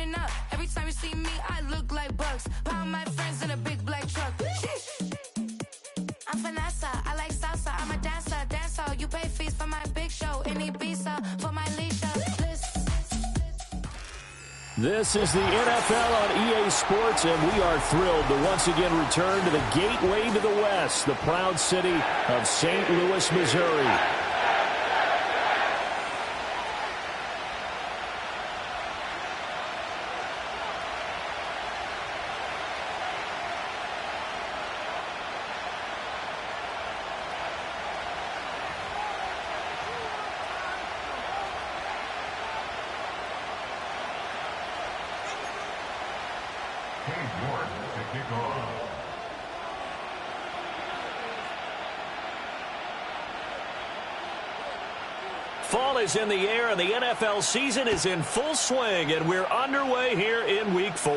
turning up. Every time you see me, I look like Bugs. Pound my friends in a big black truck. I'm Vanessa, I like salsa. I'm a dancer, dancer. You pay fees for my big show in Ibiza for my leisure. This is the NFL on EA Sports, and we are thrilled to once again return to the gateway to the West, the proud city of St. Louis, Missouri. Fall is in the air, and the NFL season is in full swing, and we're underway here in Week 4.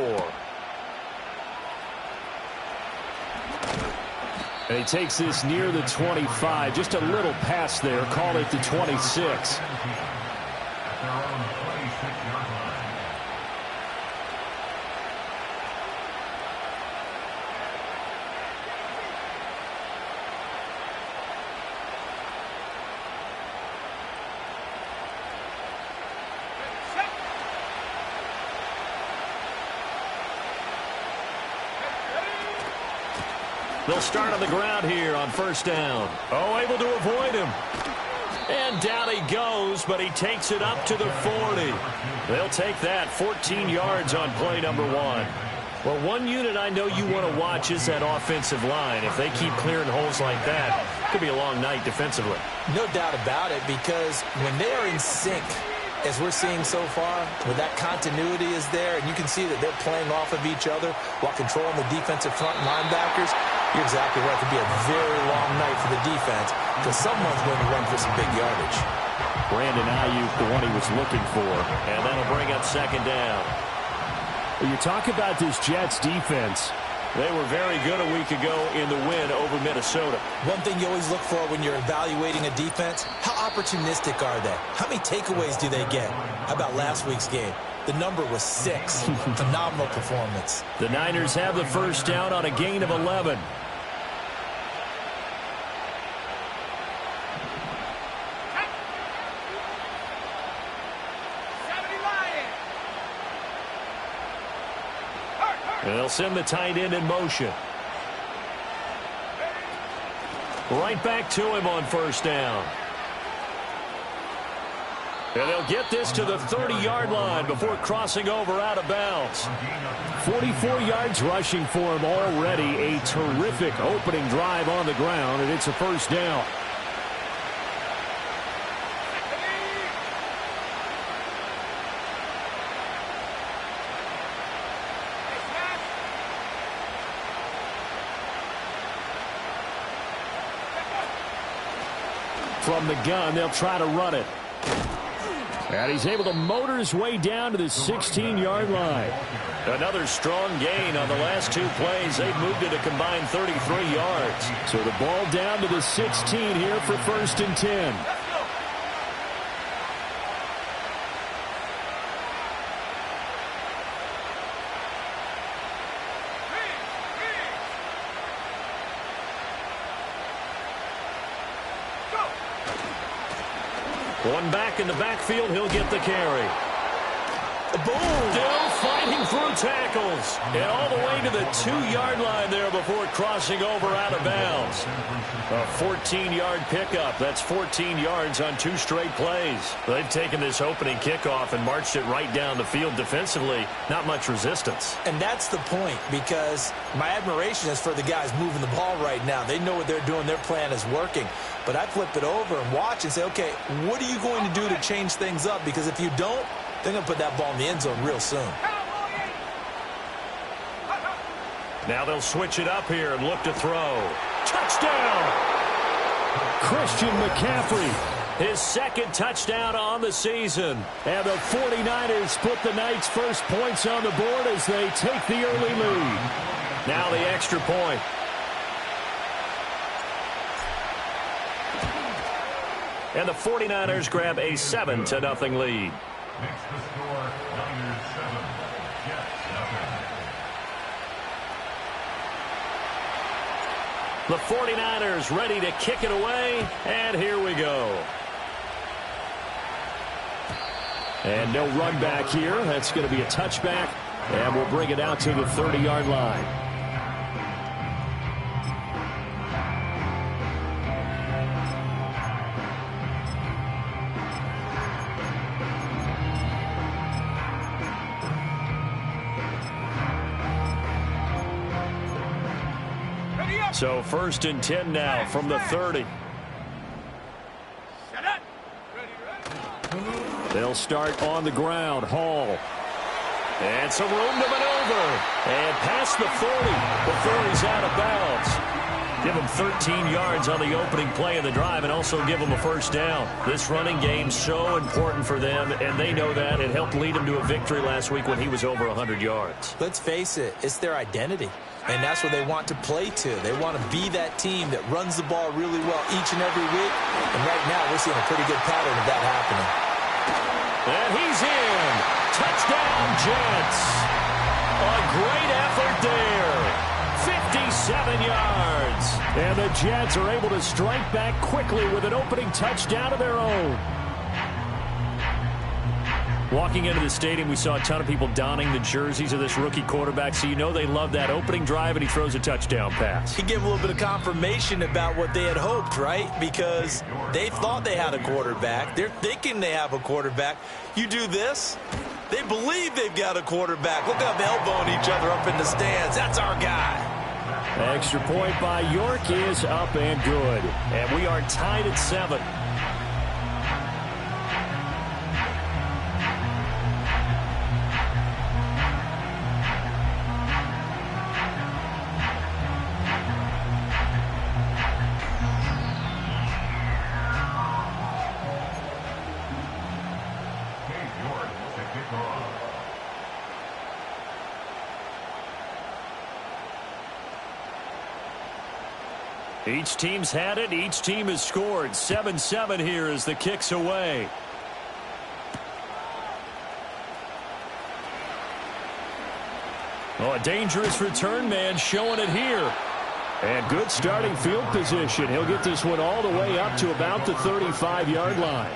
And he takes this near the 25, just a little past there, call it the 26. They'll start on the ground here on first down. Oh, able to avoid him. And down he goes, but he takes it up to the 40. They'll take that 14 yards on play number 1. Well, one unit I know you want to watch is that offensive line. If they keep clearing holes like that, it could be a long night defensively. No doubt about it, because when they are in sync, as we're seeing so far, where that continuity is there, and you can see that they're playing off of each other while controlling the defensive front linebackers, you're exactly right. It could be a very long night for the defense because someone's going to run for some big yardage. Brandon Ayuk, the one he was looking for, and that'll bring up second down. When you talk about this Jets defense, they were very good a week ago in the win over Minnesota. One thing you always look for when you're evaluating a defense, how opportunistic are they? How many takeaways do they get? How about last week's game? The number was 6. Phenomenal performance. The Niners have the first down on a gain of 11. They'll send the tight end in motion. Right back to him on first down. And they'll get this to the 30-yard line before crossing over out of bounds. 44 yards rushing for him already. A terrific opening drive on the ground, and it's a first down. From the gun, they'll try to run it. And he's able to motor his way down to the 16-yard line. Another strong gain on the last 2 plays. They've moved it a combined 33 yards. So the ball down to the 16 here for first and 10. One back in the backfield, he'll get the carry. Boom! Still fighting through tackles. And all the way to the 2-yard line there before crossing over out of bounds. A 14-yard pickup. That's 14 yards on 2 straight plays. They've taken this opening kickoff and marched it right down the field defensively. Not much resistance. And that's the point, because my admiration is for the guys moving the ball right now. They know what they're doing. Their plan is working. But I flip it over and watch and say, okay, what are you going to do to change things up? Because if you don't, they're going to put that ball in the end zone real soon. Now they'll switch it up here and look to throw. Touchdown! Christian McCaffrey, his second touchdown on the season. And the 49ers put the Knights' first points on the board as they take the early lead. Now the extra point. And the 49ers grab a 7-0 lead. Next to score, Niners 7. The 49ers ready to kick it away, and here we go. And no run back here. That's going to be a touchback, and we'll bring it out to the 30-yard line. So 1st and 10 now from the 30. They'll start on the ground. Hall. And some room to maneuver. And past the 40 before he's out of bounds. Give him 13 yards on the opening play of the drive and also give him a first down. This running game's so important for them, and they know that. It helped lead him to a victory last week when he was over 100 yards. Let's face it, it's their identity. And that's what they want to play to. They want to be that team that runs the ball really well each and every week. And right now, we're seeing a pretty good pattern of that happening. And he's in. Touchdown, Jets. A great effort there. 57 yards. And the Jets are able to strike back quickly with an opening touchdown of their own. Walking into the stadium, we saw a ton of people donning the jerseys of this rookie quarterback, so you know they love that opening drive, and he throws a touchdown pass. He gave a little bit of confirmation about what they had hoped, right? Because they thought they had a quarterback. They're thinking they have a quarterback. You do this, they believe they've got a quarterback. Look how they're elbowing each other up in the stands. That's our guy. Extra point by York is up and good. And we are tied at 7. Each team's had it. Each team has scored. 7-7 here as the kick's away. Oh, a dangerous return man showing it here. And good starting field position. He'll get this one all the way up to about the 35-yard line.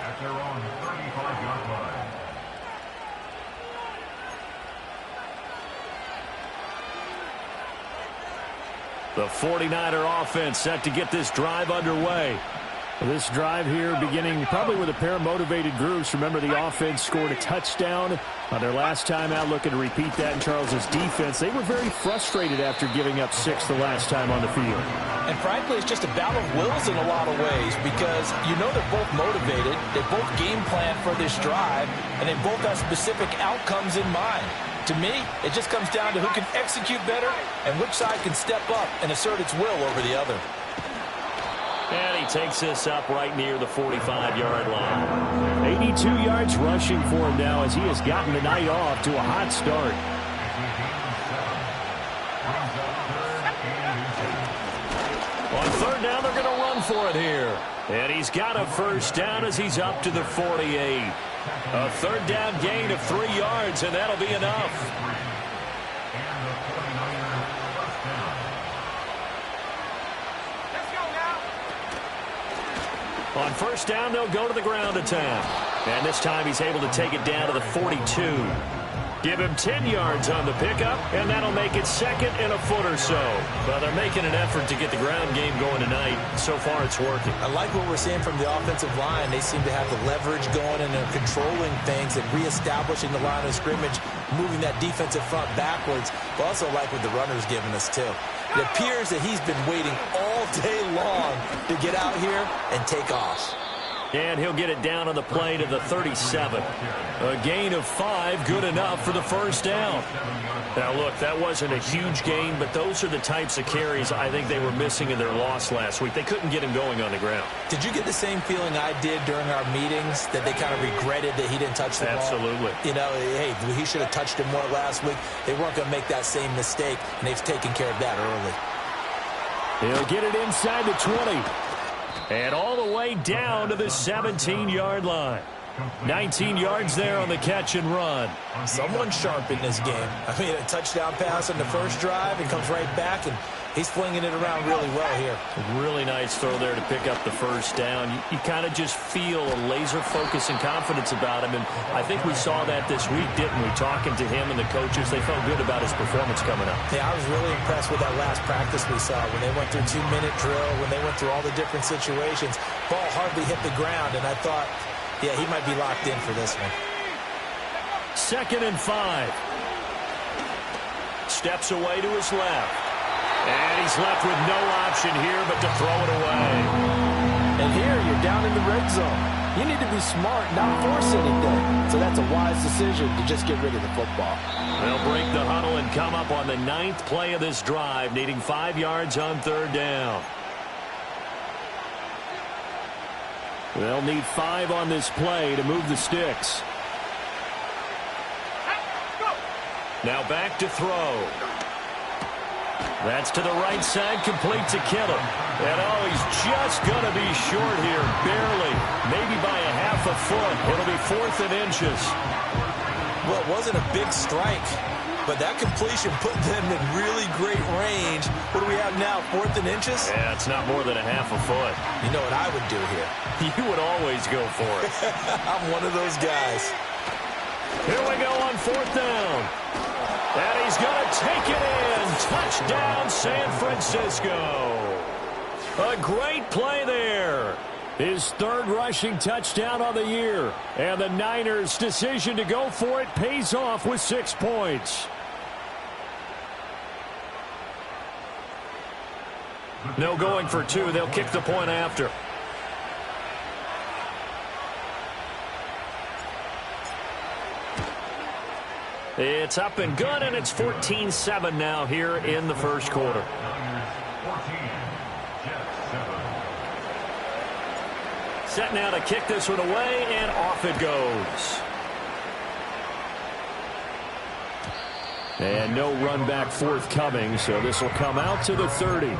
At their own 35-yard line. The 49er offense set to get this drive underway. This drive here beginning probably with a pair of motivated groups. Remember, the offense scored a touchdown on their last time out. Looking to repeat that in Charles's defense. They were very frustrated after giving up 6 the last time on the field. And frankly, it's just a battle of wills in a lot of ways because you know they're both motivated. They both game plan for this drive, and they both have specific outcomes in mind. To me, it just comes down to who can execute better and which side can step up and assert its will over the other. And he takes this up right near the 45-yard line. 82 yards rushing for him now as he has gotten the night off to a hot start. On third down, they're going to run for it here. And he's got a first down as he's up to the 48. A third down gain of 3 yards, and that'll be enough. On first down, they'll go to the ground attack. And this time he's able to take it down to the 42. Give him 10 yards on the pickup, and that'll make it second and a foot or so. Well, they're making an effort to get the ground game going tonight. So far, it's working. I like what we're seeing from the offensive line. They seem to have the leverage going, and they're controlling things and reestablishing the line of scrimmage, moving that defensive front backwards. But also like what the runner's giving us, too. It appears that he's been waiting all day long to get out here and take off. And he'll get it down on the play to the 37. A gain of 5, good enough for the first down. Now, look, that wasn't a huge gain, but those are the types of carries I think they were missing in their loss last week. They couldn't get him going on the ground. Did you get the same feeling I did during our meetings, that they kind of regretted that he didn't touch the ball? Absolutely. You know, hey, he should have touched him more last week. They weren't going to make that same mistake, and they've taken care of that early. He'll get it inside the 20. And all the way down to the 17-yard line. 19 yards there on the catch and run. Someone sharp in this game. I mean, a touchdown pass on the first drive and comes right back, and he's flinging it around really well here. Really nice throw there to pick up the first down. You kind of just feel a laser focus and confidence about him, and I think we saw that this week, didn't we? Talking to him and the coaches, they felt good about his performance coming up. Yeah, I was really impressed with that last practice we saw when they went through 2-minute drill, when they went through all the different situations. Ball hardly hit the ground, and I thought, yeah, he might be locked in for this one. 2nd and 5. Steps away to his left. And he's left with no option here but to throw it away. And here you're down in the red zone. You need to be smart, not force anything. So that's a wise decision to just get rid of the football. They'll break the huddle and come up on the 9th play of this drive, needing 5 yards on 3rd down. They'll need 5 on this play to move the sticks. Now back to throw. That's to the right side, complete to Kittle. And oh, he's just going to be short here, barely, maybe by a half a foot. It'll be 4th and inches. Well, it wasn't a big strike, but that completion put them in really great range. What do we have now, 4th and inches? Yeah, it's not more than a half a foot. You know what I would do here? You would always go for it. I'm one of those guys. Here we go on 4th down. And he's going to take it in. Touchdown, San Francisco. A great play there. His 3rd rushing touchdown on the year. And the Niners' decision to go for it pays off with 6 points. No going for 2. They'll kick the point after. It's up and good, and it's 14-7 now here in the first quarter. Set now to kick this one away, and off it goes. And no run back forthcoming, so this will come out to the 30.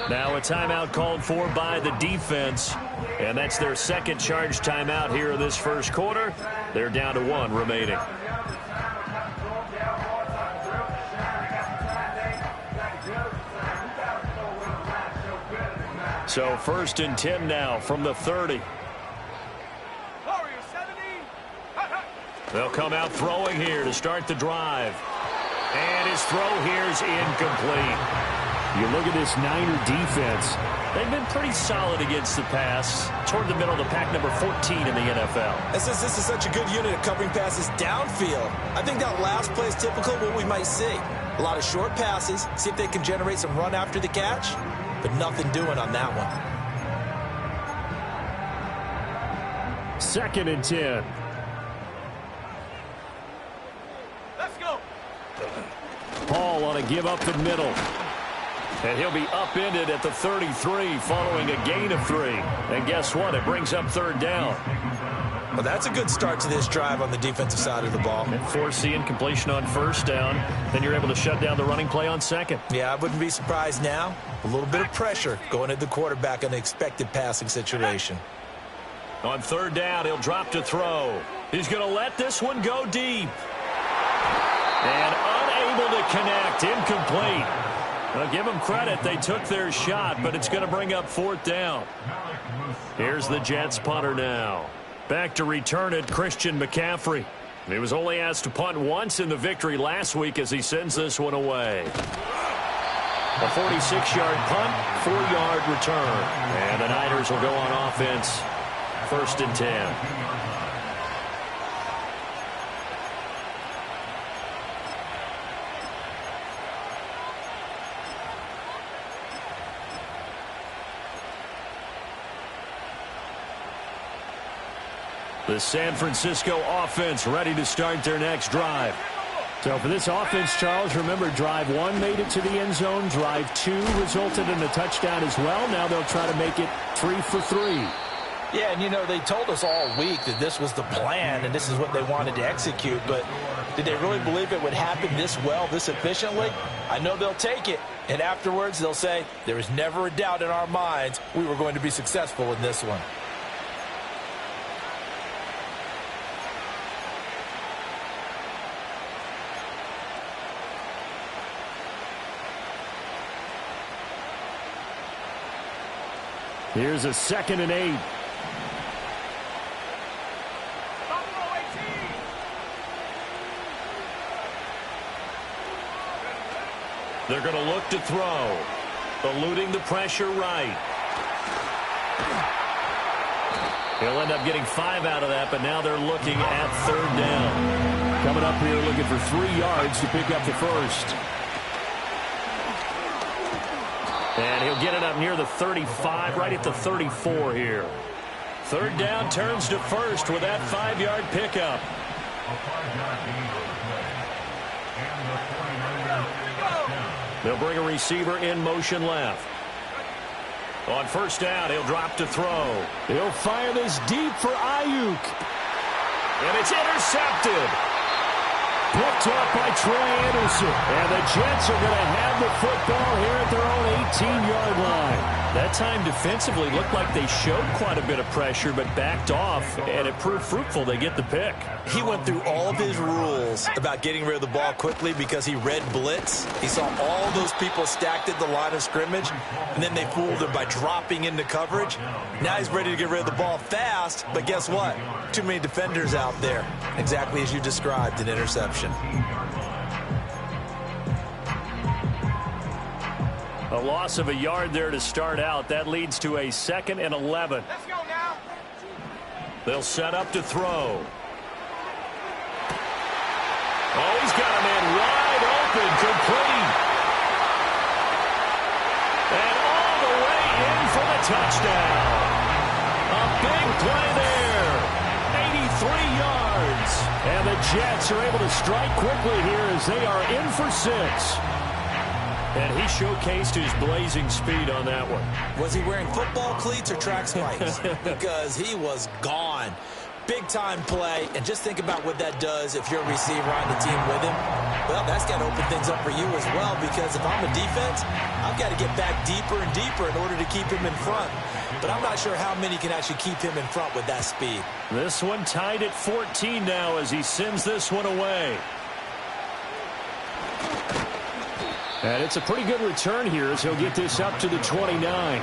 Now a timeout called for by the defense, and that's their 2nd charge timeout here in this first quarter. They're down to 1 remaining. So 1st and 10 now from the 30. They'll come out throwing here to start the drive. And his throw here is incomplete. You look at this Niner defense. They've been pretty solid against the pass. Toward the middle of the pack, number 14 in the NFL. This is such a good unit of covering passes downfield. I think that last play is typical of what we might see. A lot of short passes, see if they can generate some run after the catch, but nothing doing on that one. 2nd and 10. Let's go. Paul on a give up the middle. And he'll be upended at the 33 following a gain of 3. And guess what? It brings up 3rd down. Well, that's a good start to this drive on the defensive side of the ball. And force the incompletion on 1st down. Then you're able to shut down the running play on 2nd. Yeah, I wouldn't be surprised now. A little bit of pressure going at the quarterback in the expected passing situation. On 3rd down, he'll drop to throw. He's going to let this one go deep. And unable to connect. Incomplete. Well, give them credit. They took their shot, but it's going to bring up 4th down. Here's the Jets punter now. Back to return it, Christian McCaffrey. He was only asked to punt once in the victory last week as he sends this one away. A 46-yard punt, 4-yard return. And the Niners will go on offense. 1st and 10. The San Francisco offense ready to start their next drive. So for this offense, Charles, remember, drive 1 made it to the end zone. Drive 2 resulted in a touchdown as well. Now they'll try to make it 3 for 3. Yeah, and, you know, they told us all week that this was the plan and this is what they wanted to execute. But did they really believe it would happen this well, this efficiently? I know they'll take it. And afterwards, they'll say, there was never a doubt in our minds we were going to be successful in this one. Here's a 2nd and 8. They're going to look to throw. Eluding the pressure right. He'll end up getting 5 out of that, but now they're looking at 3rd down. Coming up here looking for 3 yards to pick up the first. And he'll get it up near the 35, right at the 34 here. 3rd down turns to first with that 5-yard pickup. They'll bring a receiver in motion left. On 1st down, he'll drop to throw. He'll fire this deep for Ayuk. And it's intercepted. Picked up by Troy Anderson. And the Jets are going to have the football here at their own 18-yard line. That time defensively looked like they showed quite a bit of pressure but backed off, and it proved fruitful. They get the pick. He went through all of his rules about getting rid of the ball quickly because he read blitz. He saw all those people stacked at the line of scrimmage, and then they fooled him by dropping into coverage. Now he's ready to get rid of the ball fast, but guess what? Too many defenders out there. Exactly as you described, an interception. A loss of a yard there to start out. That leads to a 2nd and 11. Let's go now. They'll set up to throw. Oh, he's got a man wide open, complete. And all the way in for the touchdown. A big play there. 83 yards. And the Jets are able to strike quickly here as they are in for 6. And he showcased his blazing speed on that one. Was he wearing football cleats or track spikes? Because he was gone. Big-time play, and just think about what that does if you're a receiver on the team with him. Well, that's got to open things up for you as well, because if I'm a defense, I've got to get back deeper and deeper in order to keep him in front. But I'm not sure how many can actually keep him in front with that speed. This one tied at 14 now as he sends this one away. And it's a pretty good return here as he'll get this up to the 29.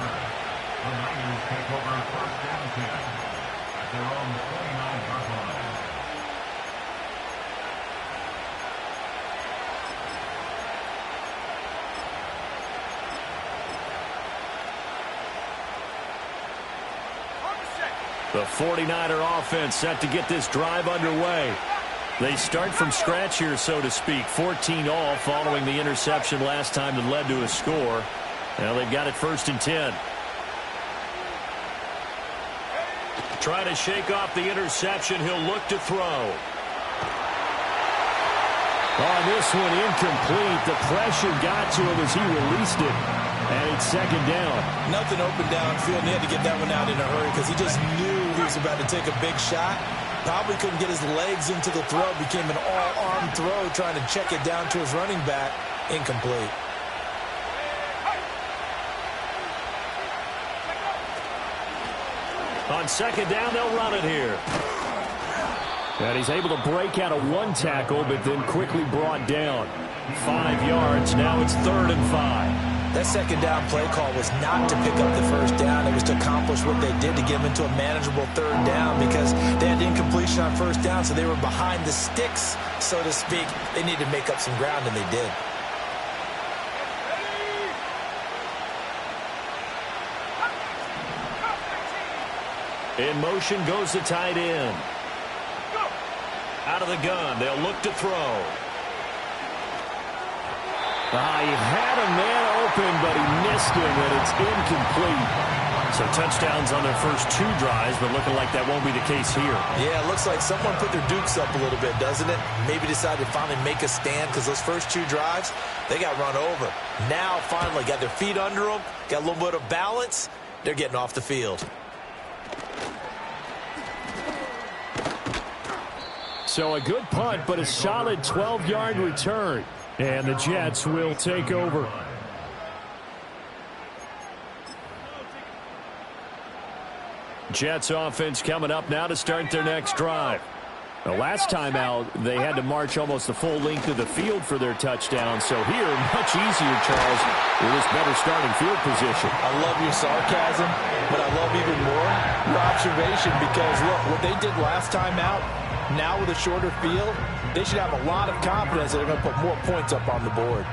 The 49er offense set to get this drive underway. They start from scratch here, so to speak. 14 all following the interception last time that led to a score. Now they've got it 1st and 10. Trying to shake off the interception. He'll look to throw. On this one, incomplete. The pressure got to him as he released it. And it's 2nd down. Nothing open downfield, and he had to get that one out in a hurry because he just knew he was about to take a big shot. Probably couldn't get his legs into the throw. Became an all-arm throw trying to check it down to his running back. Incomplete. On 2nd down, they'll run it here. And he's able to break out of one tackle, but then quickly brought down. 5 yards. Now it's 3rd and 5. That 2nd down play call was not to pick up the 1st down. It was to accomplish what they did to get them into a manageable 3rd down because they had incompletion on 1st down, so they were behind the sticks, so to speak. They needed to make up some ground, and they did. In motion goes the tight end. Out of the gun, they'll look to throw. He had a man open, but he missed him, and it's incomplete. So touchdowns on their first 2 drives, but looking like that won't be the case here. Yeah, it looks like someone put their dukes up a little bit, doesn't it? Maybe decided to finally make a stand because those first 2 drives, they got run over. Now, finally, got their feet under them, got a little bit of balance. They're getting off the field. So a good punt, but a solid 12-yard return. And the Jets will take over. Jets offense coming up now to start their next drive. The last time out, they had to march almost the full length of the field for their touchdown. So here, much easier, Charles, with this better starting field position. I love your sarcasm, but I love even more your observation because, look, what they did last time out, now with a shorter field, they should have a lot of confidence that they're going to put more points up on the board.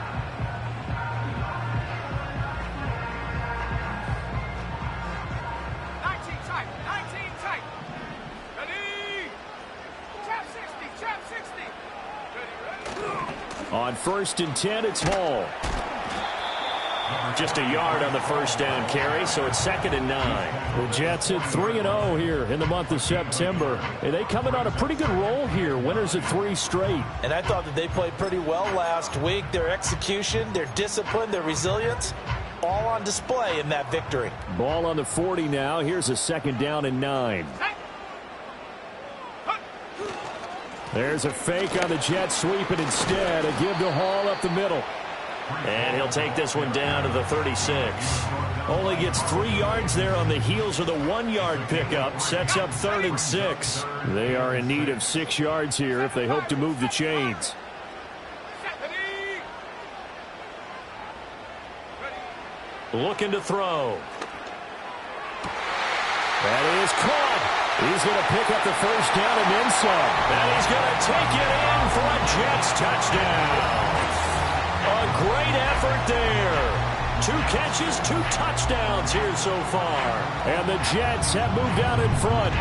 On 1st and 10, it's Hall. Just a yard on the first down carry, so it's 2nd and 9. The Jets at 3-0 here in the month of September. And they coming on a pretty good roll here. Winners of 3 straight. And I thought that they played pretty well last week. Their execution, their discipline, their resilience, all on display in that victory. Ball on the 40 now. Here's a 2nd down and 9. There's a fake on the Jets, sweeping instead. A give to Hall up the middle. And he'll take this one down to the 36. Only gets 3 yards there on the heels of the 1-yard pickup. Sets up 3rd and 6. They are in need of 6 yards here if they hope to move the chains. Looking to throw. That is caught. He's going to pick up the first down and then some. And he's going to take it in for a Jets touchdown. A great effort there. 2 catches, 2 touchdowns here so far. And the Jets have moved out in front.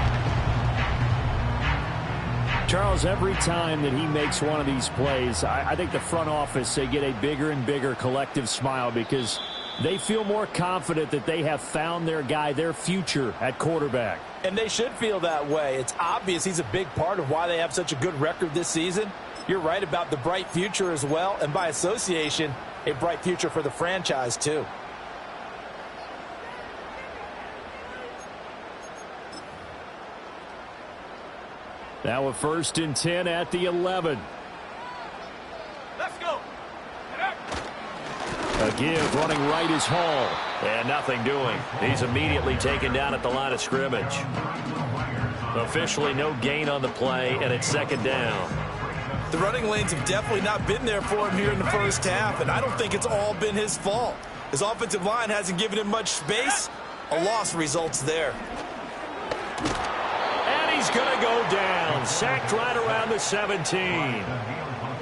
Charles, every time that he makes one of these plays, I think the front office, they get a bigger and bigger collective smile because they feel more confident that they have found their guy, their future at quarterback. And they should feel that way. It's obvious he's a big part of why they have such a good record this season. You're right about the bright future as well, and by association, a bright future for the franchise too. Now a 1st and 10 at the 11. Let's go. A give running right is Hall. And nothing doing. He's immediately taken down at the line of scrimmage. Officially no gain on the play, and it's 2nd down. The running lanes have definitely not been there for him here in the first half, and I don't think it's all been his fault. His offensive line hasn't given him much space. A loss results there. And he's going to go down. Sacked right around the 17.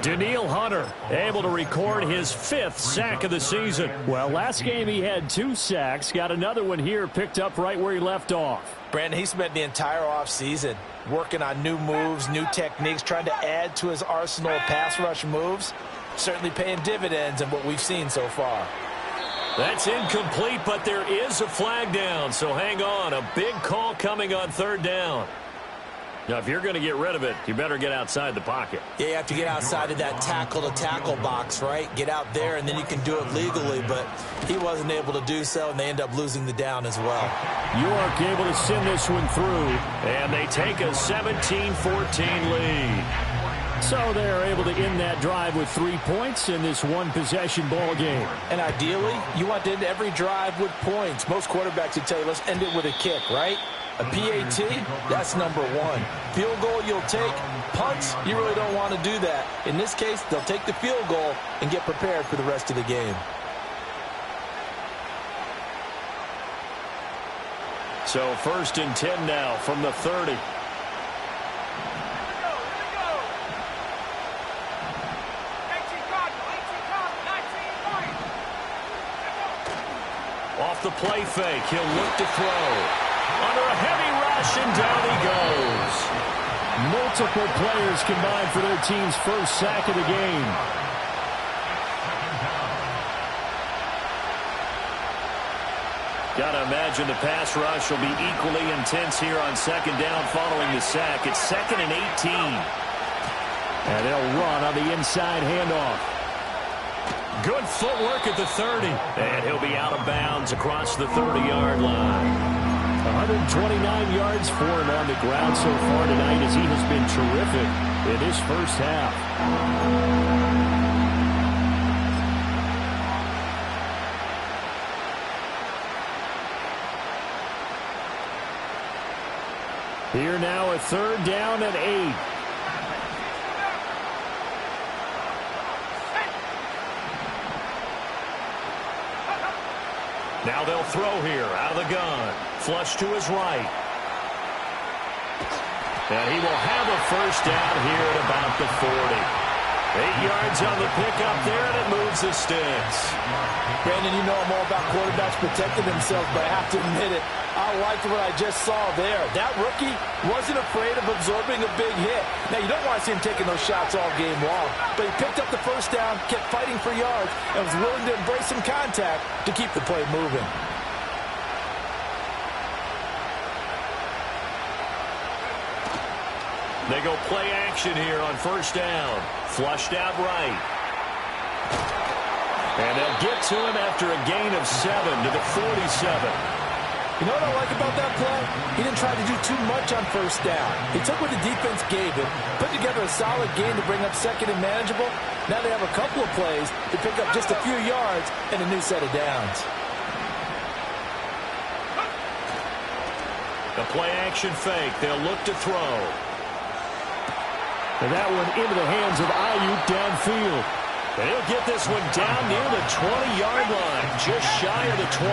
Daniil Hunter able to record his 5th sack of the season. Well, last game he had 2 sacks. Got another one here picked up right where he left off. Brandon, he spent the entire offseason working on new moves, new techniques, trying to add to his arsenal of pass rush moves. Certainly paying dividends in what we've seen so far. That's incomplete, but there is a flag down, so hang on. A big call coming on 3rd down. Now, if you're going to get rid of it, you better get outside the pocket. Yeah, you have to get outside of that tackle-to-tackle box, right? Get out there, and then you can do it legally, but he wasn't able to do so, and they end up losing the down as well. York able to send this one through, and they take a 17-14 lead. So they're able to end that drive with 3 points in this one-possession ball game. And ideally, you want to end every drive with points. Most quarterbacks would tell you, let's end it with a kick, right? A PAT, that's number 1. Field goal you'll take. Punts, you really don't want to do that. In this case, they'll take the field goal and get prepared for the rest of the game. So 1st and 10 now from the 30. Off the play fake, he'll look to throw. Under a heavy rush, and down he goes. Multiple players combined for their team's 1st sack of the game. Got to imagine the pass rush will be equally intense here on second down following the sack. It's 2nd and 18. And they'll run on the inside handoff. Good footwork at the 30. And he'll be out of bounds across the 30-yard line. 129 yards for him on the ground so far tonight as he has been terrific in this first half. Here now, a 3rd down and 8. Now they'll throw here out of the gun. Flush to his right. And he will have a first down here at about the 40. 8 yards on the pickup there, and it moves the sticks. Brandon, you know I'm all about quarterbacks protecting themselves, but I have to admit it. I liked what I just saw there. That rookie wasn't afraid of absorbing a big hit. Now, you don't want to see him taking those shots all game long, but he picked up the first down, kept fighting for yards, and was willing to embrace some contact to keep the play moving. They go play action here on first down. Flushed out right. And they'll get to him after a gain of 7 to the 47. You know what I like about that play? He didn't try to do too much on first down. He took what the defense gave him, put together a solid game to bring up 2nd and manageable. Now they have a couple of plays to pick up just a few yards and a new set of downs. The play action fake. They'll look to throw. And that one into the hands of Ayuk downfield. And he'll get this one down near the 20-yard line, just shy of the 20.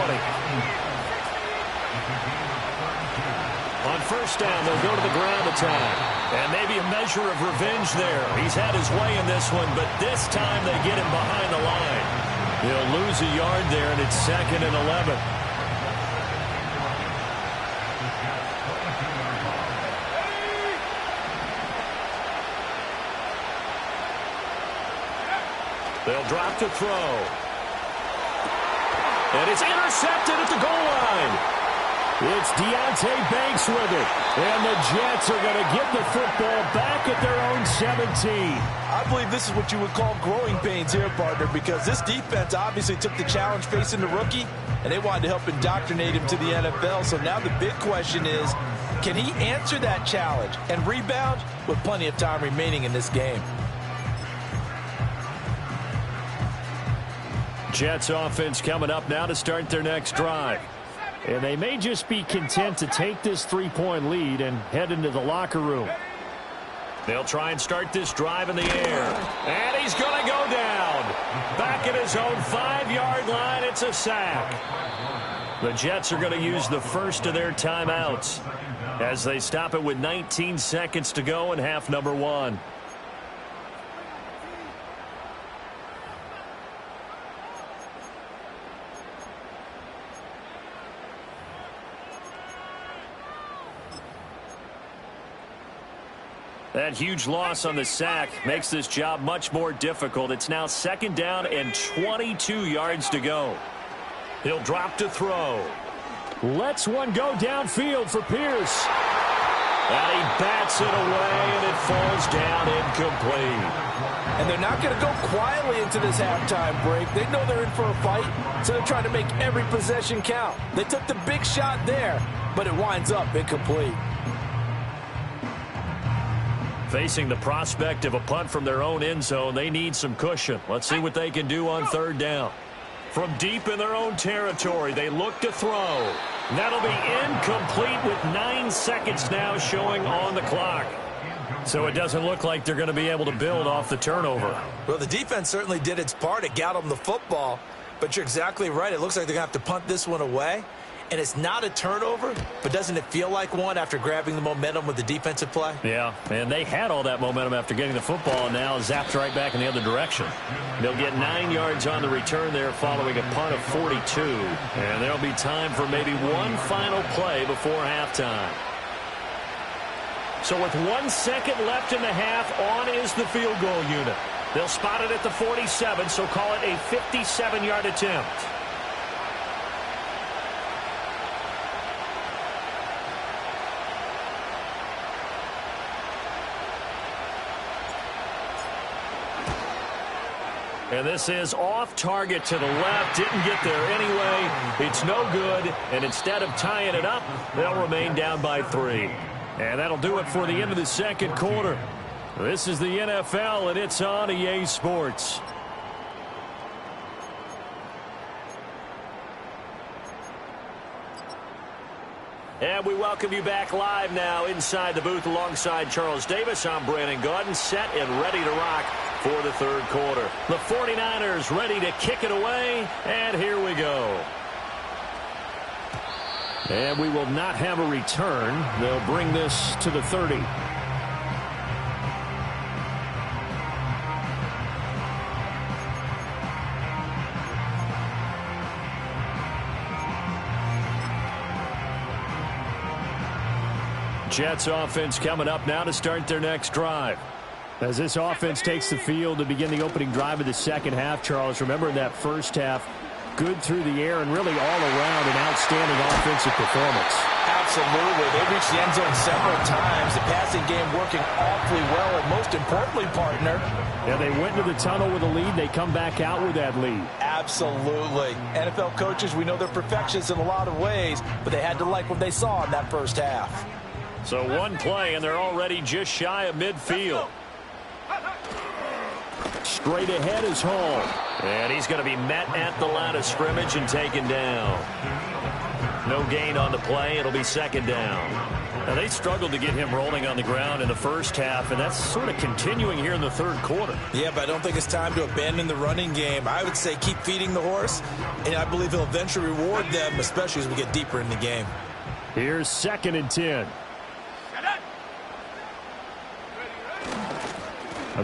On first down, they'll go to the ground attack. And maybe a measure of revenge there. He's had his way in this one, but this time they get him behind the line. He'll lose a yard there, and it's 2nd and 11. They'll drop to throw. And it's intercepted at the goal line. It's Deontay Banks with it. And the Jets are going to get the football back at their own 17. I believe this is what you would call growing pains here, partner, because this defense obviously took the challenge facing the rookie, and they wanted to help indoctrinate him to the NFL. So now the big question is, can he answer that challenge and rebound with plenty of time remaining in this game? Jets offense coming up now to start their next drive. And they may just be content to take this 3-point lead and head into the locker room. They'll try and start this drive in the air. And he's going to go down. Back at his own 5-yard line, it's a sack. The Jets are going to use the first of their timeouts as they stop it with 19 seconds to go in half number 1. That huge loss on the sack makes this job much more difficult. It's now 2nd down and 22 yards to go. He'll drop to throw. Lets one go downfield for Pierce. And he bats it away, and it falls down incomplete. And they're not going to go quietly into this halftime break. They know they're in for a fight, so they're trying to make every possession count. They took the big shot there, but it winds up incomplete. Facing the prospect of a punt from their own end zone, they need some cushion. Let's see what they can do on 3rd down. From deep in their own territory, they look to throw. That'll be incomplete with 9 seconds now showing on the clock. So it doesn't look like they're going to be able to build off the turnover. Well, the defense certainly did its part. It got them the football, but you're exactly right. It looks like they're going to have to punt this one away. And it's not a turnover, but doesn't it feel like one after grabbing the momentum with the defensive play? Yeah, and they had all that momentum after getting the football, and now zapped right back in the other direction. They'll get 9 yards on the return there following a punt of 42. And there'll be time for maybe one final play before halftime. So with 1 second left in the half, on is the field goal unit. They'll spot it at the 47, so call it a 57-yard attempt. And this is off target to the left. Didn't get there anyway. It's no good. And instead of tying it up, they'll remain down by 3. And that'll do it for the end of the second quarter. This is the NFL, and it's on EA Sports. And we welcome you back live now inside the booth alongside Charles Davis. I'm Brandon Gaudin, set and ready to rock for the third quarter. The 49ers ready to kick it away, and here we go. And we will not have a return. They'll bring this to the 30. Jets offense coming up now to start their next drive. As this offense takes the field to begin the opening drive of the second half, Charles, remember in that first half, good through the air and really all around an outstanding offensive performance. Absolutely. They reached the end zone several times. The passing game working awfully well, and most importantly, partner. Yeah, they went into the tunnel with a lead. They come back out with that lead. Absolutely. NFL coaches, we know they're perfectionists in a lot of ways, but they had to like what they saw in that first half. So one play, and they're already just shy of midfield. Straight ahead is Hall. And he's going to be met at the line of scrimmage and taken down. No gain on the play. It'll be second down. Now, they struggled to get him rolling on the ground in the first half, and that's sort of continuing here in the third quarter. Yeah, but I don't think it's time to abandon the running game. I would say keep feeding the horse, and I believe he'll eventually reward them, especially as we get deeper in the game. Here's 2nd and 10.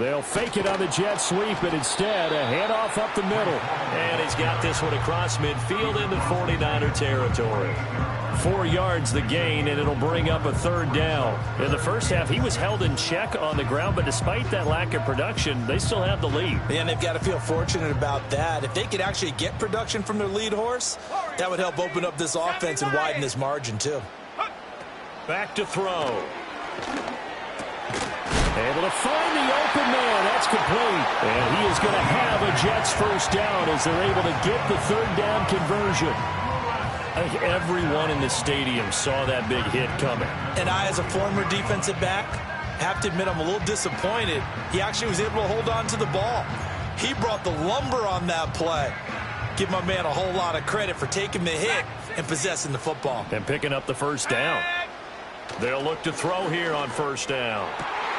They'll fake it on the jet sweep, but instead a handoff up the middle. And he's got this one across midfield into 49er territory. 4 yards the gain, and it'll bring up a third down. In the first half, he was held in check on the ground, but despite that lack of production, they still have the lead. And they've got to feel fortunate about that. If they could actually get production from their lead horse, that would help open up this offense and widen this margin too. Back to throw. Able to find the open man. That's complete. And he is going to have a Jets first down as they're able to get the third down conversion. I think everyone in the stadium saw that big hit coming. And I, as a former defensive back, have to admit I'm a little disappointed. He actually was able to hold on to the ball. He brought the lumber on that play. Give my man a whole lot of credit for taking the hit and possessing the football. And picking up the first down. They'll look to throw here on first down.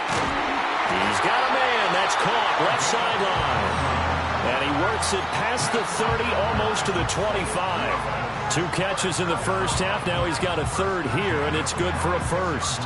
He's got a man. That's caught left sideline. And he works it past the 30, almost to the 25. 2 catches in the first half. Now he's got a third here, and it's good for a first.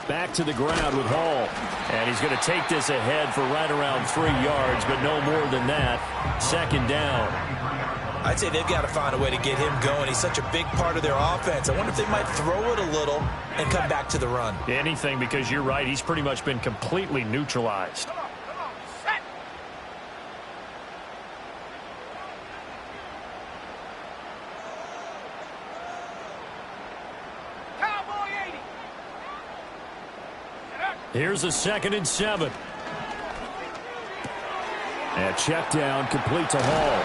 Back to the ground with Hall. And he's going to take this ahead for right around 3 yards, but no more than that. Second down. I'd say they've got to find a way to get him going. He's such a big part of their offense. I wonder if they might throw it a little and come back to the run. Anything, because you're right. He's pretty much been completely neutralized. Here's a 2nd and 7. And check down, complete to Hall.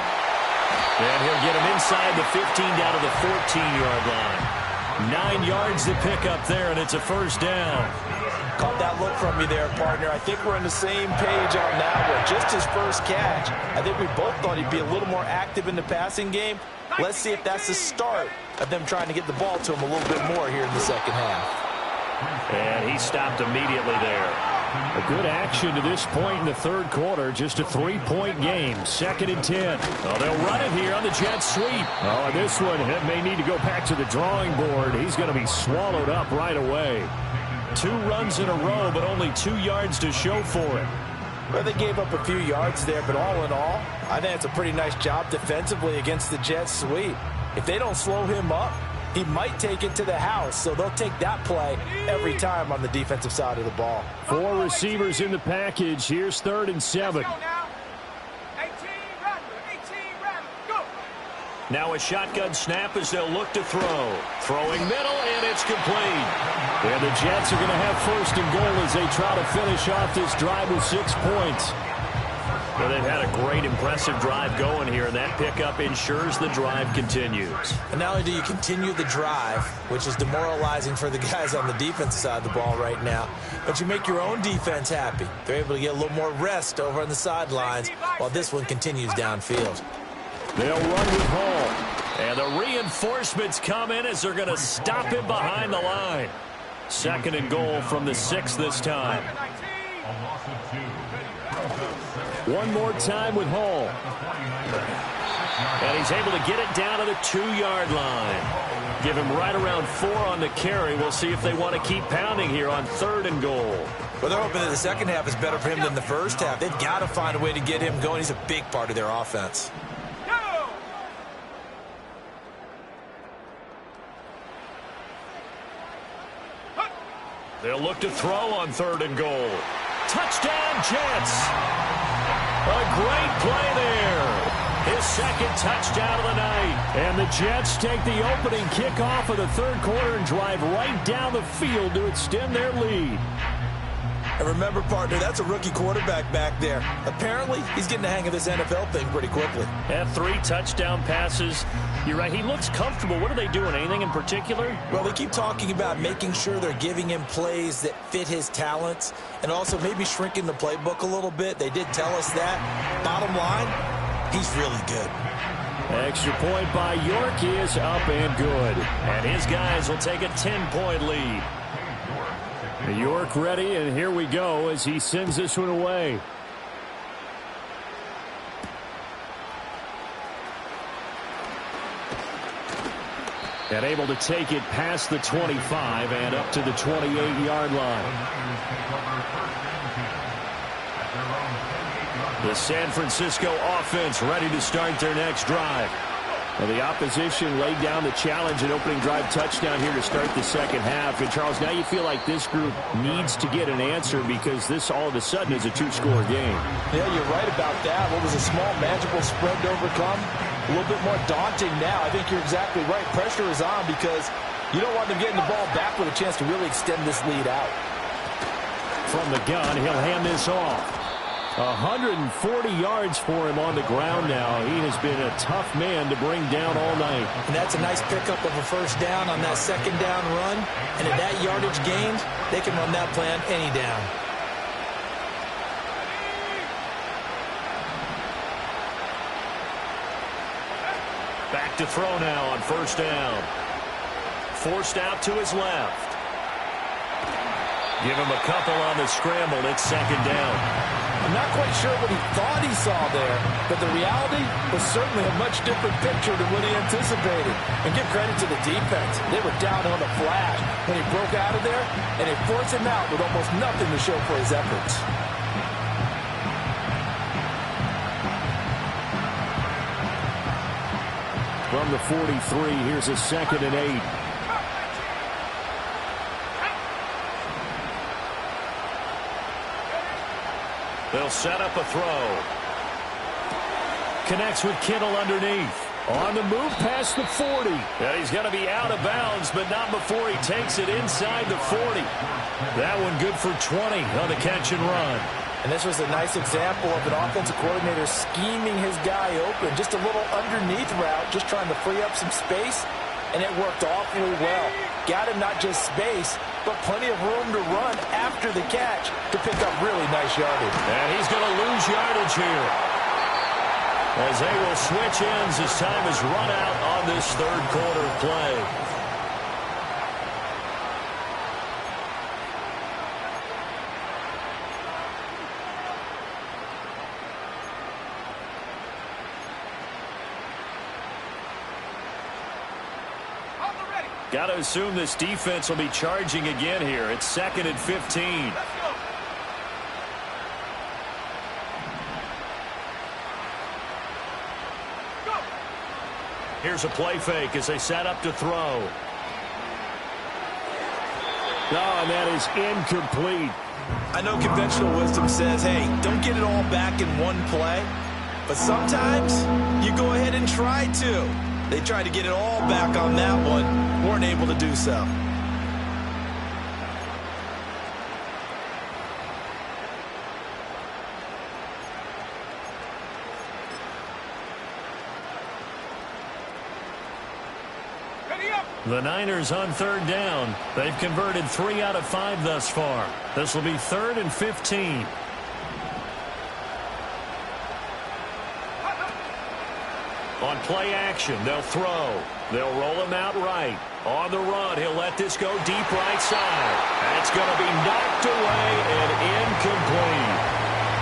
And he'll get him inside the 15 down to the 14-yard line. 9 yards to pick up there, and it's a first down. Caught that look from you there, partner. I think we're on the same page on that one. Just his first catch. I think we both thought he'd be a little more active in the passing game. Let's see if that's the start of them trying to get the ball to him a little bit more here in the second half. And he stopped immediately there. A good action to this point in the third quarter. Just a 3-point game. 2nd and 10. Oh, they'll run it here on the jet sweep. Oh, and this one may need to go back to the drawing board. He's going to be swallowed up right away. 2 runs in a row, but only 2 yards to show for it. Well, they gave up a few yards there, but all in all, I think it's a pretty nice job defensively against the jet sweep. If they don't slow him up, he might take it to the house, so they'll take that play every time on the defensive side of the ball. 4 receivers in the package. Here's 3rd and 7. Now a shotgun snap as they'll look to throw. Throwing middle, and it's complete. And the Jets are going to have 1st and goal as they try to finish off this drive with 6 points. Well, they've had a great, impressive drive going here, and that pickup ensures the drive continues. And not only do you continue the drive, which is demoralizing for the guys on the defensive side of the ball right now, but you make your own defense happy. They're able to get a little more rest over on the sidelines while this one continues downfield. They'll run with Hall. And the reinforcements come in as they're going to stop him behind the line. 2nd and goal from the 6 this time. One more time with Hall. And he's able to get it down to the 2-yard line. Give him right around 4 on the carry. We'll see if they want to keep pounding here on 3rd and goal. Well, they're hoping that the second half is better for him than the first half. They've got to find a way to get him going. He's a big part of their offense. They'll look to throw on 3rd and goal. Touchdown, Jets. A great play there. His 2nd touchdown of the night. And the Jets take the opening kickoff of the 3rd quarter and drive right down the field to extend their lead. And remember, partner, that's a rookie quarterback back there. Apparently, he's getting the hang of this NFL thing pretty quickly. Had 3 touchdown passes. You're right, he looks comfortable. What are they doing? Anything in particular? Well, they keep talking about making sure they're giving him plays that fit his talents and also maybe shrinking the playbook a little bit. They did tell us that. Bottom line, he's really good. Extra point by York is up and good. And his guys will take a 10-point lead. York ready, and here we go as he sends this one away. And able to take it past the 25 and up to the 28-yard line. The San Francisco offense ready to start their next drive. Well, the opposition laid down the challenge and opening drive touchdown here to start the second half. And, Charles, now you feel like this group needs to get an answer because this all of a sudden is a 2-score game. Yeah, you're right about that. What was a small, manageable spread to overcome? A little bit more daunting now. I think you're exactly right. Pressure is on because you don't want them getting the ball back with a chance to really extend this lead out. From the gun, he'll hand this off. 140 yards for him on the ground now. He has been a tough man to bring down all night. And that's a nice pickup of a 1st down on that 2nd down run. And at that yardage gained, they can run that play on any down. Back to throw now on 1st down. Forced out to his left. Give him a couple on the scramble. It's 2nd down. I'm not quite sure what he thought he saw there, but the reality was certainly a much different picture than what he anticipated. And give credit to the defense. They were down on the flash when he broke out of there, and they forced him out with almost nothing to show for his efforts. From the 43, here's a 2nd and 8. They'll set up a throw. Connects with Kittle underneath. On the move past the 40. And he's going to be out of bounds, but not before he takes it inside the 40. That one good for 20 on the catch and run. And this was a nice example of an offensive coordinator scheming his guy open. Just a little underneath route, just trying to free up some space, and it worked awfully well. Got him not just space, but plenty of room to run after the catch to pick up really nice yardage. And he's going to lose yardage here, as they will switch ends as time is run out on this 3rd quarter play. Got to assume this defense will be charging again here. It's 2nd and 15. Here's a play fake as they set up to throw. No, and that is incomplete. I know conventional wisdom says, hey, don't get it all back in one play. But sometimes you go ahead and try to. They tried to get it all back on that one. Weren't able to do so. The Niners on third down. They've converted 3 out of 5 thus far. This will be 3rd and 15. On play action, they'll throw. They'll roll him out right. On the run, he'll let this go deep right side. That's going to be knocked away and incomplete.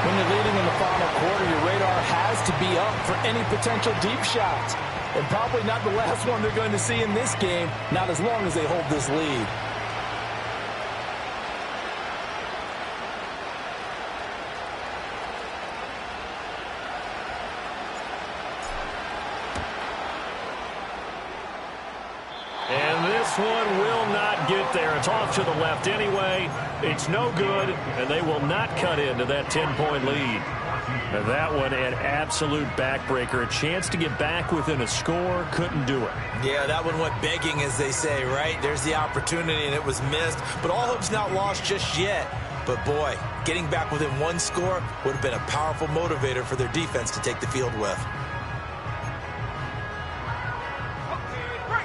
When you're leading in the final quarter, your radar has to be up for any potential deep shots. And probably not the last one they're going to see in this game, not as long as they hold this lead. And this one will not get there. It's off to the left anyway. It's no good, and they will not cut into that 10-point lead. And that one, an absolute backbreaker. A chance to get back within a score, couldn't do it. Yeah, that one went begging, as they say, right? There's the opportunity, and it was missed. But all hope's not lost just yet. But, boy, getting back within one score would have been a powerful motivator for their defense to take the field with.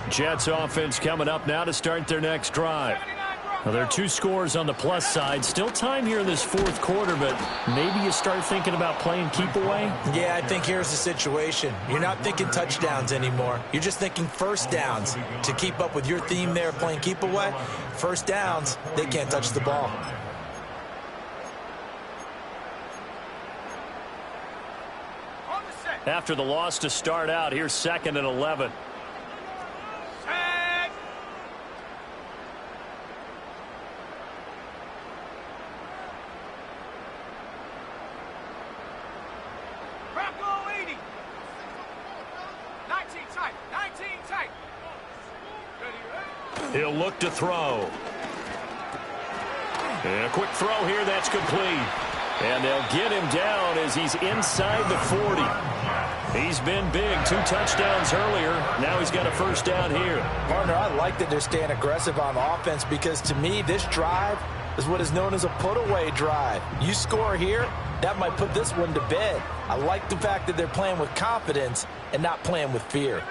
Jets offense coming up now to start their next drive. Well, there are 2 scores on the plus side. Still time here in this 4th quarter, but maybe you start thinking about playing keep away? Yeah, I think here's the situation. You're not thinking touchdowns anymore. You're just thinking first downs. To keep up with your theme there, playing keep away, first downs, they can't touch the ball. After the loss to start out, here's 2nd and 11. He'll look to throw. And a quick throw here, that's complete. And they'll get him down as he's inside the 40. He's been big, 2 touchdowns earlier. Now he's got a first down here. Partner, I like that they're staying aggressive on offense because, to me, this drive is what is known as a put-away drive. You score here, that might put this one to bed. I like the fact that they're playing with confidence and not playing with fear.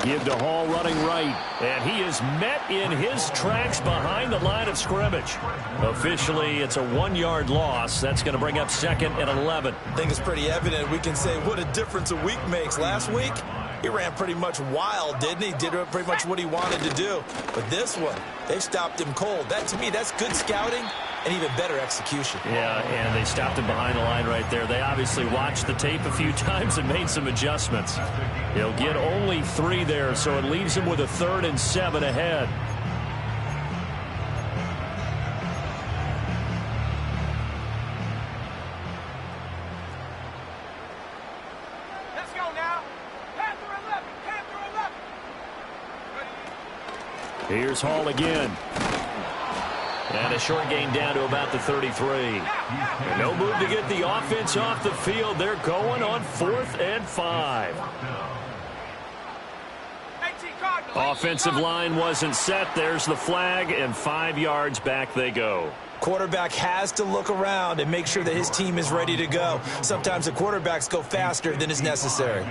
Give to Hall running right, and he is met in his tracks behind the line of scrimmage. Officially, it's a 1-yard loss. That's going to bring up 2nd and 11. I think it's pretty evident. We can say what a difference a week makes. Last week, he ran pretty much wild, didn't he? Did pretty much what he wanted to do. But this one, they stopped him cold. That, to me, that's good scouting and even better execution. Yeah, and they stopped him behind the line right there. They obviously watched the tape a few times and made some adjustments. He'll get only 3 there, so it leaves him with a 3rd and 7 ahead. Let's go now. Panther 11, Panther 11. Here's Hall again. And a short gain down to about the 33. And no move to get the offense off the field. They're going on 4th and 5. Offensive line wasn't set. There's the flag, and 5 yards back they go. Quarterback has to look around and make sure that his team is ready to go. Sometimes the quarterbacks go faster than is necessary.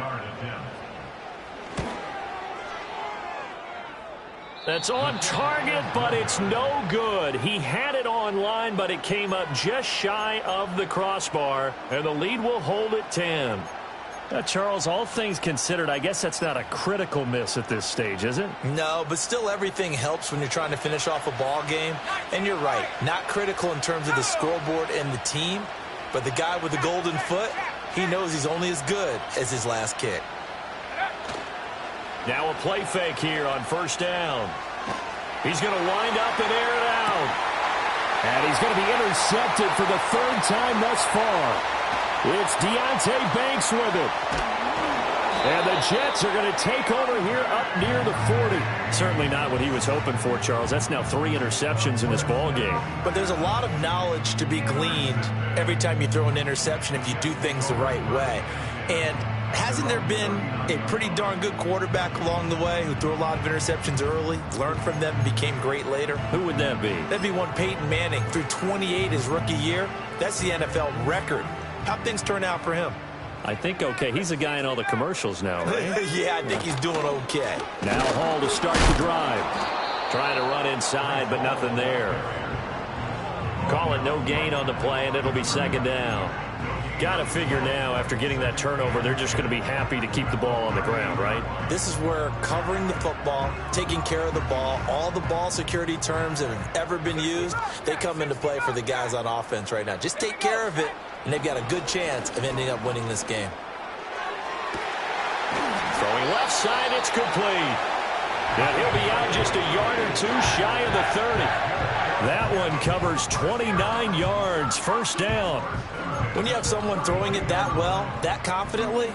That's on target, but it's no good. He had it on line, but it came up just shy of the crossbar, and the lead will hold at 10. Charles, all things considered, I guess that's not a critical miss at this stage, is it? No, but still everything helps when you're trying to finish off a ball game. And you're right, not critical in terms of the scoreboard and the team, but the guy with the golden foot, he knows he's only as good as his last kick. Now a play fake here on first down. He's going to wind up and air it out. And he's going to be intercepted for the third time thus far. It's Deonte Banks with it. And the Jets are going to take over here up near the 40. Certainly not what he was hoping for, Charles. That's now 3 interceptions in this ball game. But there's a lot of knowledge to be gleaned every time you throw an interception if you do things the right way. And hasn't there been a pretty darn good quarterback along the way who threw a lot of interceptions early, learned from them, and became great later? Who would that be? That'd be one Peyton Manning. Threw 28 his rookie year. That's the NFL record. How'd things turn out for him? I think okay. He's a guy in all the commercials now, right? Yeah, I think he's doing okay. Now Hall to start the drive. Trying to run inside, but nothing there. Call it no gain on the play, and it'll be second down. Got to figure now, after getting that turnover, they're just going to be happy to keep the ball on the ground, right? This is where covering the football, taking care of the ball, all the ball security terms that have ever been used, they come into play for the guys on offense right now. Just take care of it, and they've got a good chance of ending up winning this game. Throwing left side, it's complete. And he'll be out just a yard or two shy of the 30. That one covers 29 yards, first down. When you have someone throwing it that well, that confidently,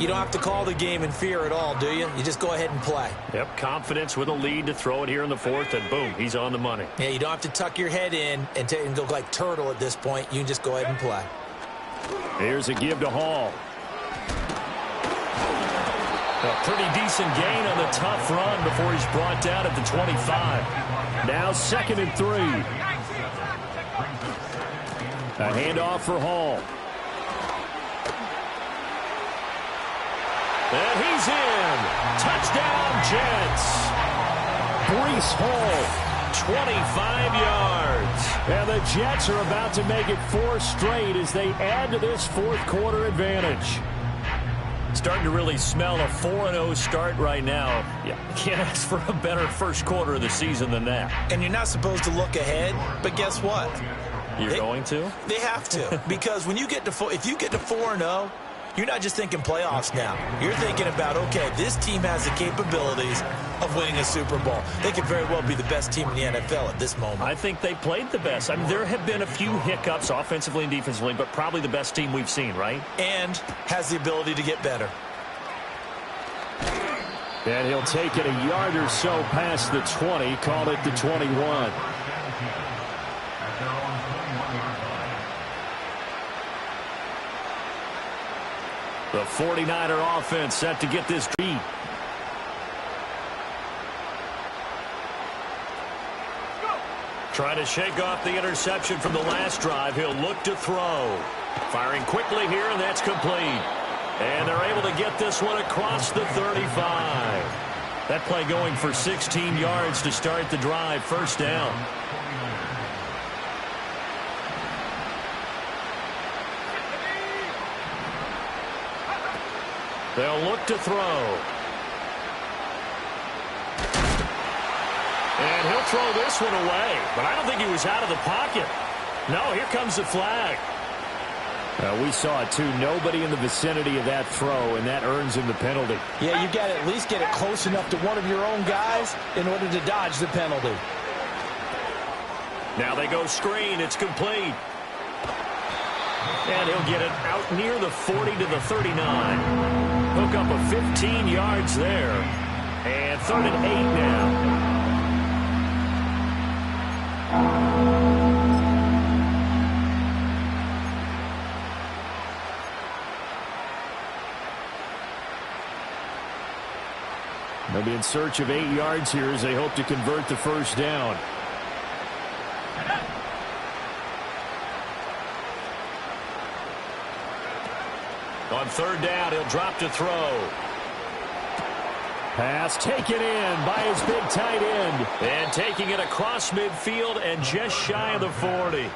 you don't have to call the game in fear at all, do you? You just go ahead and play. Yep, confidence with a lead to throw it here in the 4th, and boom, he's on the money. Yeah, you don't have to tuck your head in and go like turtle at this point. You can just go ahead and play. Here's a give to Hall. A pretty decent gain on the tough run before he's brought down at the 25. Now 2nd and 3. A handoff for Hall. And he's in. Touchdown, Jets. Breece Hall, 25 yards. And the Jets are about to make it 4 straight as they add to this 4th quarter advantage. Starting to really smell a 4-0 start right now. Yeah, can't ask for a better first quarter of the season than that. And you're not supposed to look ahead, but guess what? You're going to? They have to, because when you get to if you get to 4-0, you're not just thinking playoffs now. You're thinking about, okay, this team has the capabilities of winning a Super Bowl. They could very well be the best team in the NFL at this moment. I think they played the best. I mean, there have been a few hiccups offensively and defensively, but probably the best team we've seen, right? And has the ability to get better. And he'll take it a yard or so past the 20, call it the 21. The 49er offense set to get this beat. Trying to shake off the interception from the last drive. He'll look to throw. Firing quickly here, and that's complete. And they're able to get this one across the 35. That play going for 16 yards to start the drive. First down. They'll look to throw. And he'll throw this one away. But I don't think he was out of the pocket. No, here comes the flag. We saw it, too. Nobody in the vicinity of that throw, and that earns him the penalty. Yeah, you got to at least get it close enough to one of your own guys in order to dodge the penalty. Now they go screen. It's complete. And he'll get it out near the 40 to the 39. Hook up a 15 yards there. And 3rd and 8 now. They'll be in search of 8 yards here as they hope to convert the first down. On 3rd down, he'll drop to throw. Pass taken in by his big tight end. And taking it across midfield and just shy of the 40.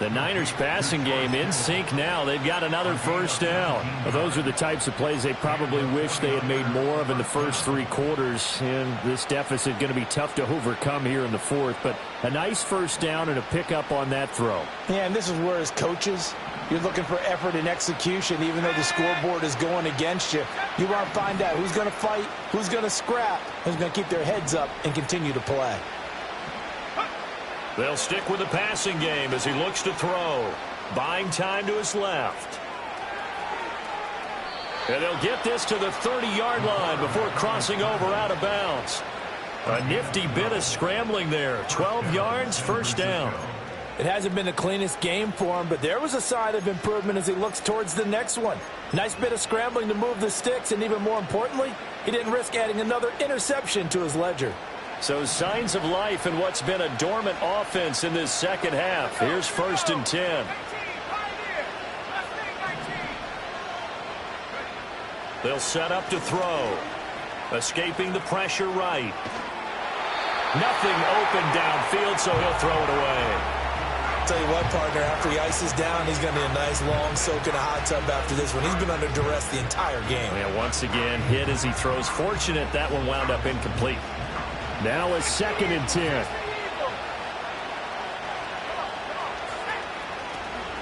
The Niners passing game in sync now. They've got another first down. Well, those are the types of plays they probably wish they had made more of in the first 3 quarters. And this deficit going to be tough to overcome here in the 4th. But a nice first down and a pickup on that throw. Yeah, and this is where as coaches, you're looking for effort and execution. Even though the scoreboard is going against you, you want to find out who's going to fight, who's going to scrap, who's going to keep their heads up and continue to play. They'll stick with the passing game as he looks to throw. Buying time to his left. And they'll get this to the 30-yard line before crossing over out of bounds. A nifty bit of scrambling there. 12 yards, first down. It hasn't been the cleanest game for him, but there was a sign of improvement as he looks towards the next one. Nice bit of scrambling to move the sticks, and even more importantly, he didn't risk adding another interception to his ledger. So signs of life in what's been a dormant offense in this second half. Here's 1st and 10. They'll set up to throw. Escaping the pressure right. Nothing open downfield, so he'll throw it away. Tell you what, partner, after he ices down, he's going to need a nice long soak in a hot tub after this one. He's been under duress the entire game. Yeah, once again, hit as he throws. Fortunate that one wound up incomplete. Now a 2nd and 10.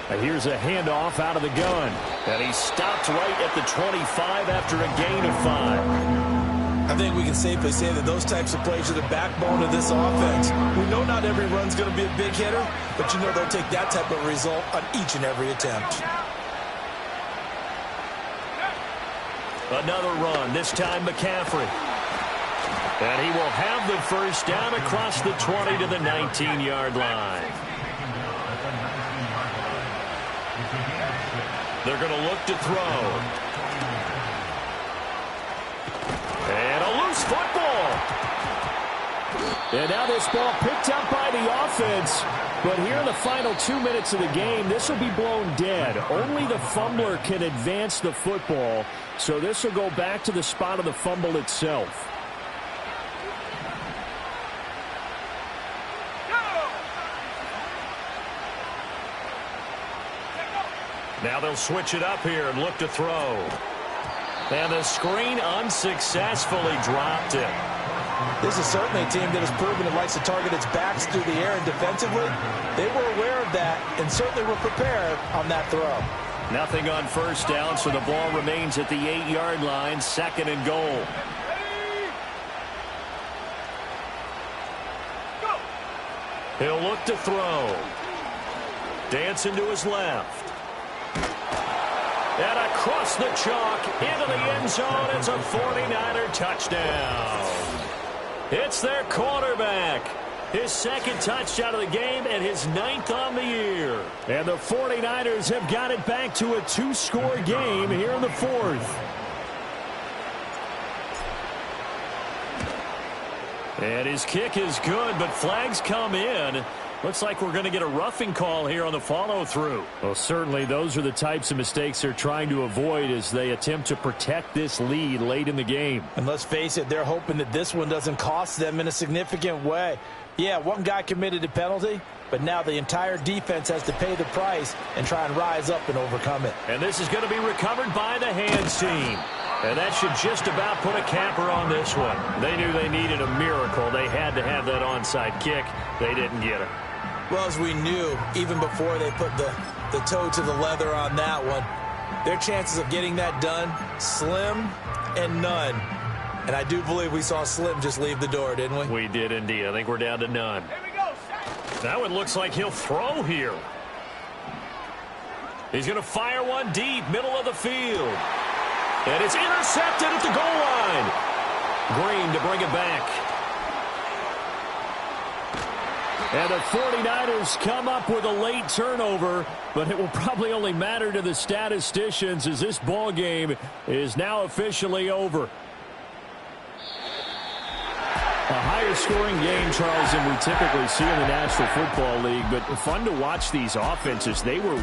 And here's a handoff out of the gun. And he stopped right at the 25 after a gain of 5. I think we can safely say that those types of plays are the backbone of this offense. We know not every run's going to be a big hitter, but you know they'll take that type of result on each and every attempt. Another run, this time McCaffrey. And he will have the first down across the 20 to the 19-yard line. They're going to look to throw. And a loose football. And now this ball picked up by the offense. But here in the final 2 minutes of the game, this will be blown dead. Only the fumbler can advance the football. So this will go back to the spot of the fumble itself. Now they'll switch it up here and look to throw. And the screen unsuccessfully dropped it. This is certainly a team that has proven it likes to target its backs through the air and defensively. They were aware of that and certainly were prepared on that throw. Nothing on first down, so the ball remains at the 8-yard line, 2nd and goal. He'll look to throw. Dancing to his left. And across the chalk, into the end zone, it's a 49er touchdown. It's their quarterback. His 2nd touchdown of the game and his 9th on the year. And the 49ers have got it back to a 2-score game here in the 4th. And his kick is good, but flags come in. Looks like we're going to get a roughing call here on the follow-through. Well, certainly those are the types of mistakes they're trying to avoid as they attempt to protect this lead late in the game. And let's face it, they're hoping that this one doesn't cost them in a significant way. Yeah, one guy committed a penalty, but now the entire defense has to pay the price and try and rise up and overcome it. And this is going to be recovered by the hands team. And that should just about put a capper on this one. They knew they needed a miracle. They had to have that onside kick. They didn't get it. Well, as we knew, even before they put the toe to the leather on that one, their chances of getting that done, slim and none. And I do believe we saw Slim just leave the door, didn't we? We did indeed. I think we're down to none. Here we go. That one looks like he'll throw here. He's going to fire one deep, middle of the field. And it's intercepted at the goal line. Green to bring it back. And the 49ers come up with a late turnover, but it will probably only matter to the statisticians as this ball game is now officially over. A higher scoring game, Charles, than we typically see in the National Football League, but fun to watch these offenses. They were